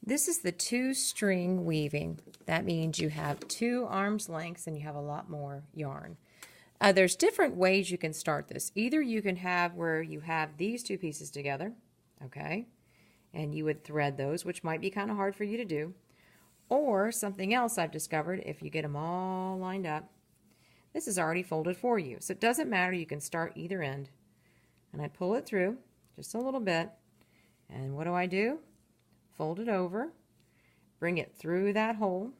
This is the 2-string weaving. That means you have 2 arms lengths and you have a lot more yarn. There's different ways you can start this. Either you can have where you have these 2 pieces together, okay, and you would thread those, which might be kind of hard for you to do. Or something else I've discovered, if you get them all lined up, this is already folded for you. So it doesn't matter, you can start either end. And I pull it through just a little bit. And what do? Fold it over, bring it through that hole,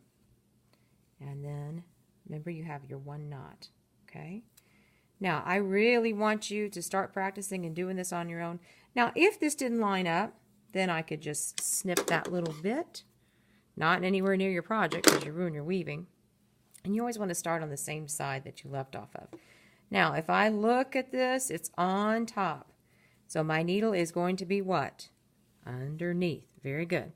and then remember you have your 1 knot, okay? Now, I really want you to start practicing and doing this on your own. Now, if this didn't line up, then I could just snip that little bit, not anywhere near your project because you ruin your weaving. And you always want to start on the same side that you left off of. Now, if I look at this, it's on top. So my needle is going to be what? Underneath. Very good.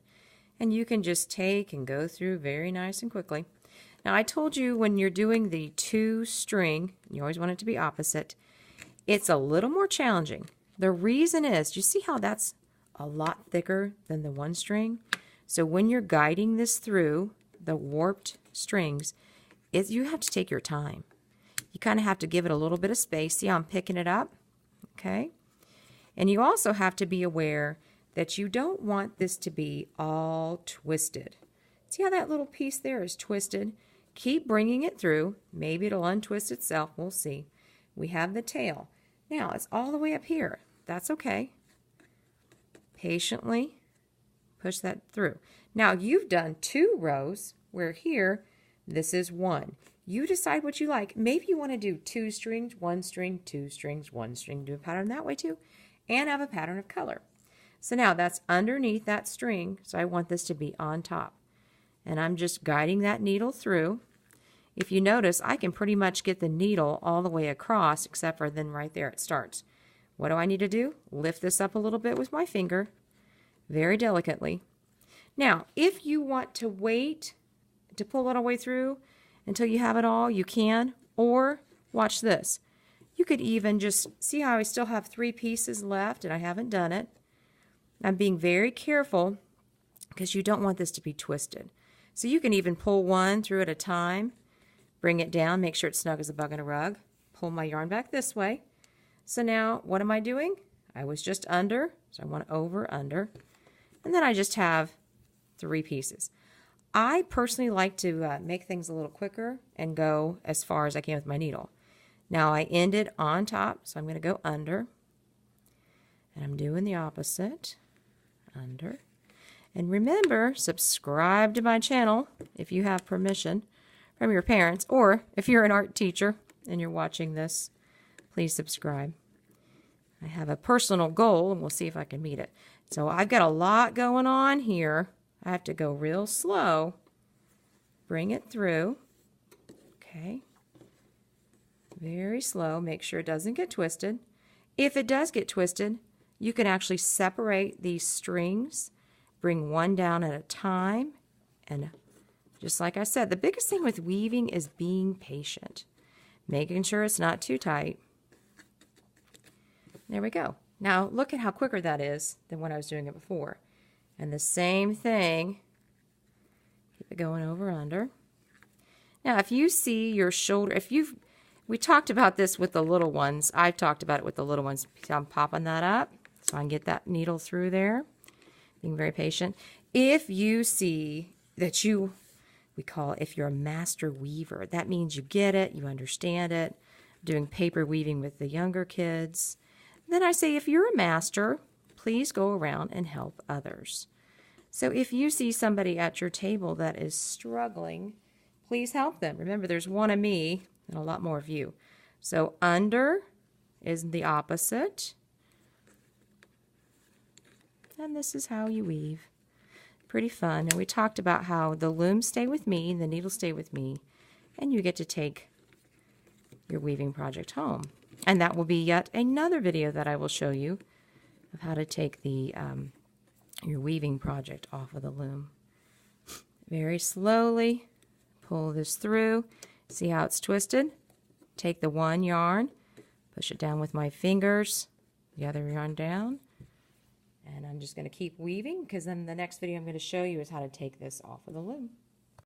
And you can just take and go through very nice and quickly. Now, I told you when you're doing the 2-string, you always want it to be opposite, it's a little more challenging. The reason is, do you see how that's a lot thicker than the 1-string? So when you're guiding this through the warped strings, you have to take your time. You kind of have to give it a little bit of space. See how I'm picking it up? Okay. And you also have to be aware that you don't want this to be all twisted. See how that little piece there is twisted? Keep bringing it through. Maybe it'll untwist itself. We'll see. We have the tail. Now, it's all the way up here. That's okay. Patiently push that through. Now, you've done 2 rows where here, this is 1. You decide what you like. Maybe you want to do 2 strings, 1 string, 2 strings, 1 string. Do a pattern that way too. And have a pattern of color. So now that's underneath that string, so I want this to be on top. And I'm just guiding that needle through. If you notice, I can pretty much get the needle all the way across, except for then right there it starts. What do I need to do? Lift this up a little bit with my finger, very delicately. Now, if you want to wait to pull it all the way through until you have it all, you can. Or, watch this. You could even just, see how I still have 3 pieces left and I haven't done it. I'm being very careful because you don't want this to be twisted. So you can even pull 1 through at a time, bring it down, make sure it's snug as a bug in a rug, pull my yarn back this way. So now what am I doing? I was just under, so I want over, under, and then I just have 3 pieces. I personally like to make things a little quicker and go as far as I can with my needle. Now I ended on top, so I'm going to go under, and I'm doing the opposite. Under. And remember, subscribe to my channel if you have permission from your parents, or if you're an art teacher and you're watching this, please subscribe. I have a personal goal and we'll see if I can meet it. So I've got a lot going on here. I have to go real slow, bring it through, okay, very slow, make sure it doesn't get twisted. If it does get twisted, you can actually separate these strings, bring 1 down at a time, and just like I said, the biggest thing with weaving is being patient, making sure it's not too tight. There we go. Now look at how quicker that is than when I was doing it before. And the same thing, keep it going over under. Now if you see your shoulder, we talked about this with the little ones. I've talked about it with the little ones. I'm popping that up so I can get that needle through there. Being very patient. If you see that we call it, if you're a master weaver, that means you get it, you understand it. Doing paper weaving with the younger kids. Then I say if you're a master, please go around and help others. So if you see somebody at your table that is struggling, please help them. Remember, there's 1 of me and a lot more of you. So under is the opposite. And this is how you weave. Pretty fun. And we talked about how the looms stay with me, and the needles stay with me, and you get to take your weaving project home. And that will be yet another video that I will show you of how to take the your weaving project off of the loom. Very slowly pull this through. See how it's twisted? Take the 1 yarn, push it down with my fingers, the other yarn down, And I'm just going to keep weaving because then the next video I'm going to show you is how to take this off of the loom.